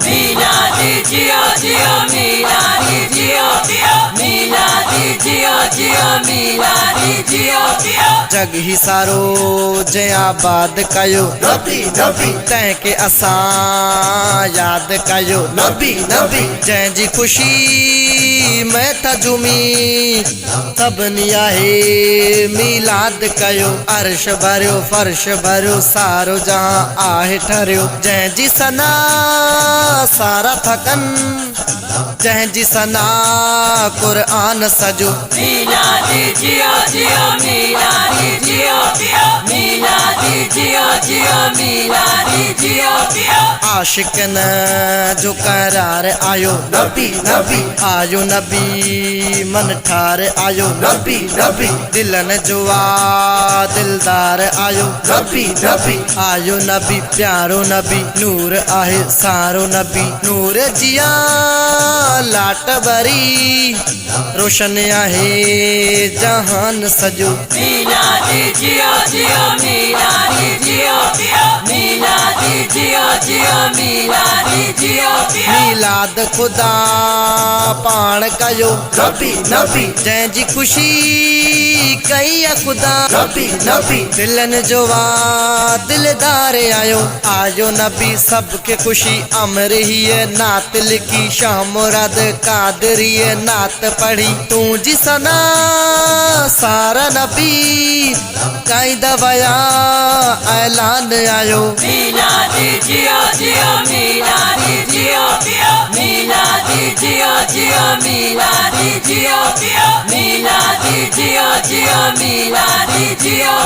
मिलादी जियो जियो मिलादी जियो मिलादी जियो जियो मिलादी जियो जग ही सारो जै आबाद कयो नबी नबी तंहिंखे असां याद कयो नबी नबी जंहिंजी ख़ुशी में था झूमी सभिनी आहे मिलाद कयो अर्श भरियो फर्श भरियो सारो जहां आहे ठरियो जंहिंजी सना सारा थकनि जंहिंजी सना क़ुरान सजो मिलादी जियो जियो मिलादी जियो मिलादी जियो जियो मिलादी जियो आशिकन जो करार आयो नबी नबी आयो नबी मन ठार आयो नबी नबी दिलन जो आ दिलदार आयो नबी नबी आयो नबी प्यारो नबी नूर आहे सारो नबी नूर जिया लाट भरी रोशन आहे जहान सजो मिलादी जियो जियो मिलादी जियो मिलादी जियो जियो मिलादी जियो मिलाद खुदा पाण कयो नबी नबी जंहिंजी ख़ुशी कई आहे ख़ुदा नबी नबी दिलनि जो आ दिलदार आयो आयो नबी सबके ख़ुशी अमर हीअ नात लिखी शाह मुराद कादरीअ नात पढ़ी तुंहिंजी सना सारा नबी गाईंदा विया ऐलान आयो मिलादी जियो जियो मिलादी जियो मिलादी जियो जियो मिलादी जियो मिलादी जियो जियो मिलादी जियो